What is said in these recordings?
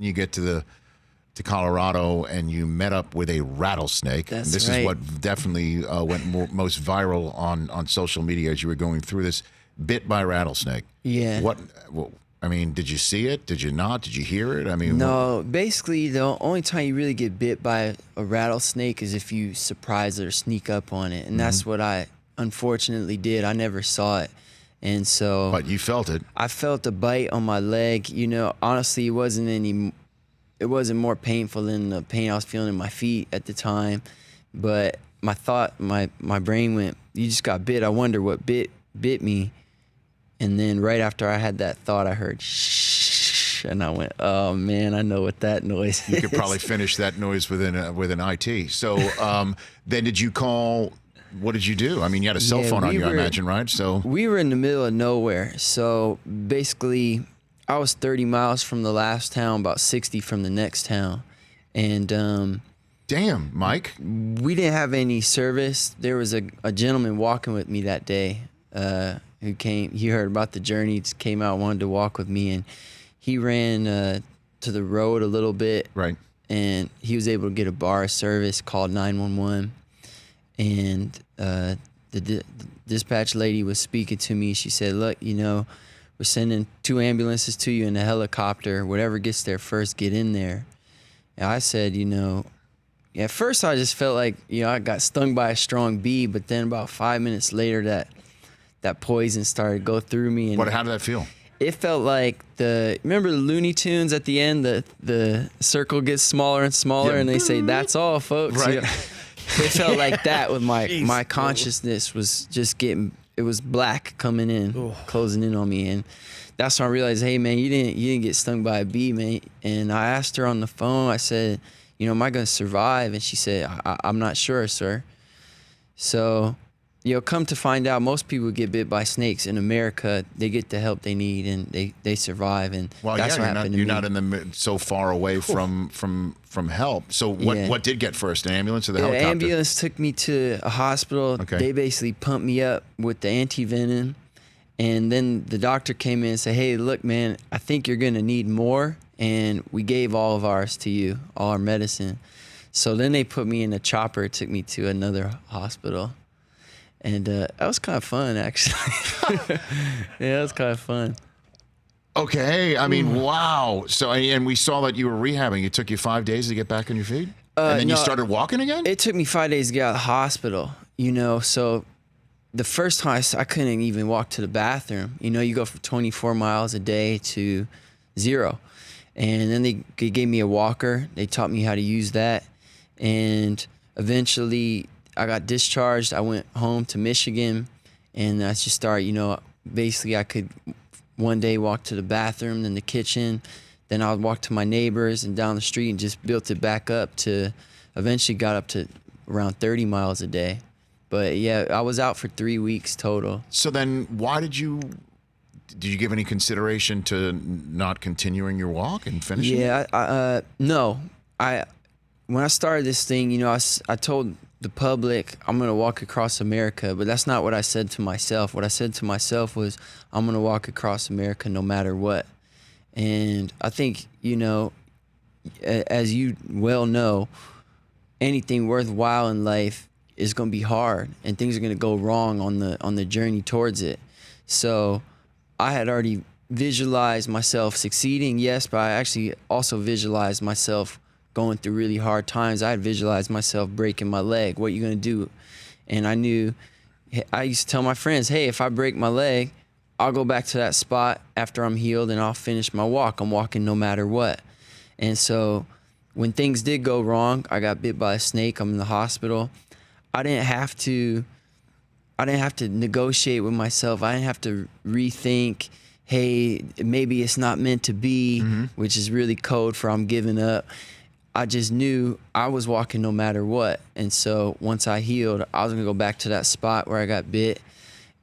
you get to Colorado, and you met up with a rattlesnake. That's and this right. is what definitely went most viral on social media as you were going through this. Bit by a rattlesnake. Yeah. Well, I mean, did you see it? Did you not? Did you hear it? I mean, No, basically the only time you really get bit by a rattlesnake is if you surprise it or sneak up on it, and that's what I unfortunately did. I never saw it, and so. But you felt it. I felt a bite on my leg. You know, honestly, it wasn't more painful than the pain I was feeling in my feet at the time. But my brain went, you just got bit. I wonder what bit me. And then right after I had that thought, I heard shh, and I went, oh man, I know what that noise is. You could probably finish that noise with an IT. So then did you call? What did you do? I mean, you had a cell phone on you, I imagine, right? So we were in the middle of nowhere. So basically, I was 30 miles from the last town, about 60 from the next town. And damn, Mike. We didn't have any service. There was a gentleman walking with me that day who came. He heard about the journey, just came out, wanted to walk with me. And he ran to the road a little bit. Right. And he was able to get a bar of service, called 911. And the dispatch lady was speaking to me. She said, look, you know, we're sending 2 ambulances to you in a helicopter. Whatever gets there first, get in there. And I said, you know, at first I just felt like, you know, I got stung by a strong bee, but then about 5 minutes later that poison started to go through me. And how did that feel? It felt like remember the Looney Tunes at the end, the circle gets smaller and smaller, and they say, that's all, folks. Right. You know? It felt like that with my consciousness was just it was black coming in, closing in on me. And that's when I realized, hey man, you didn't get stung by a bee, man. And I asked her on the phone, I said, you know, am I gonna survive? And she said, I'm not sure, sir. So, you know, come to find out, most people get bit by snakes in America. They get the help they need and they survive. And that's what happened to me. You're not in so far away from help. So what did get first, an ambulance or the helicopter? The ambulance took me to a hospital. Okay. They basically pumped me up with the anti-venom. And then the doctor came in and said, hey, look, man, I think you're going to need more. And we gave all of ours to you, all our medicine. So then they put me in a chopper, took me to another hospital. And that was kind of fun, actually. Yeah, it was kind of fun. Okay, I mean, wow. So, and we saw that you were rehabbing. It took you 5 days to get back on your feet? And then you started walking again? It took me 5 days to get out of the hospital, you know. So the first time I couldn't even walk to the bathroom. You know, you go from 24 miles a day to 0. And then they gave me a walker. They taught me how to use that. And eventually I got discharged. I went home to Michigan, and I just started, you know, basically I could one day walk to the bathroom, then the kitchen, then I would walk to my neighbors and down the street, and just built it back up to eventually got up to around 30 miles a day. But yeah, I was out for 3 weeks total. So then why did you give any consideration to not continuing your walk and finishing? Yeah, no. When I started this thing, you know, I told the public I'm going to walk across America, but that's not what I said to myself. What I said to myself was I'm going to walk across America no matter what. And I think, you know, as you well know, anything worthwhile in life is going to be hard, and things are going to go wrong on the journey towards it. So I had already visualized myself succeeding, yes, but I actually also visualized myself going through really hard times. I had visualized myself breaking my leg. What are you going to do? And I knew, I used to tell my friends, hey, if I break my leg, I'll go back to that spot after I'm healed and I'll finish my walk. I'm walking no matter what. And so when things did go wrong, I got bit by a snake. I'm in the hospital. I didn't have to negotiate with myself. I didn't have to rethink, hey, maybe it's not meant to be, which is really code for I'm giving up. I just knew I was walking no matter what. And so once I healed, I was going to go back to that spot where I got bit,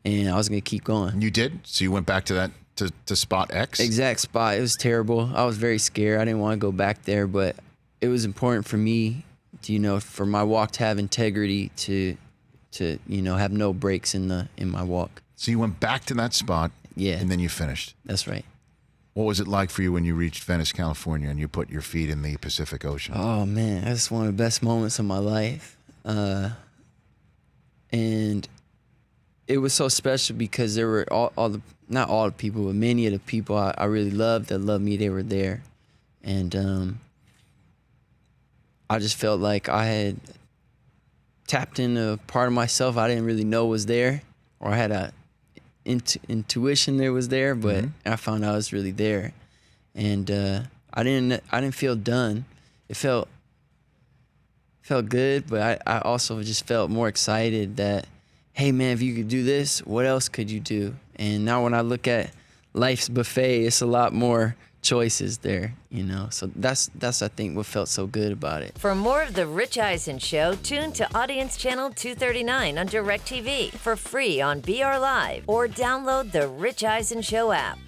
and I was going to keep going. You did? So you went back to that, to spot X? Exact spot. It was terrible. I was very scared. I didn't want to go back there, but it was important for me to, you know, for my walk to have integrity, to you know, have no breaks in my walk. So you went back to that spot. Yeah. And then you finished. That's right. What was it like for you when you reached Venice, California, and you put your feet in the Pacific Ocean? Oh man, that's one of the best moments of my life. And it was so special because there were not all the people, but many of the people I really loved that loved me, they were there. And I just felt like I had tapped into a part of myself I didn't really know was there, or I had a intuition that was there, but I found out it was really there. And I didn't feel done. It felt good, but I also just felt more excited that, hey man, if you could do this, what else could you do? And now when I look at life's buffet, it's a lot more choices there, you know. So that's I think what felt so good about it. For more of the Rich Eisen Show, tune to Audience Channel 239 on DirecTV for free on BR Live, or download the Rich Eisen Show app.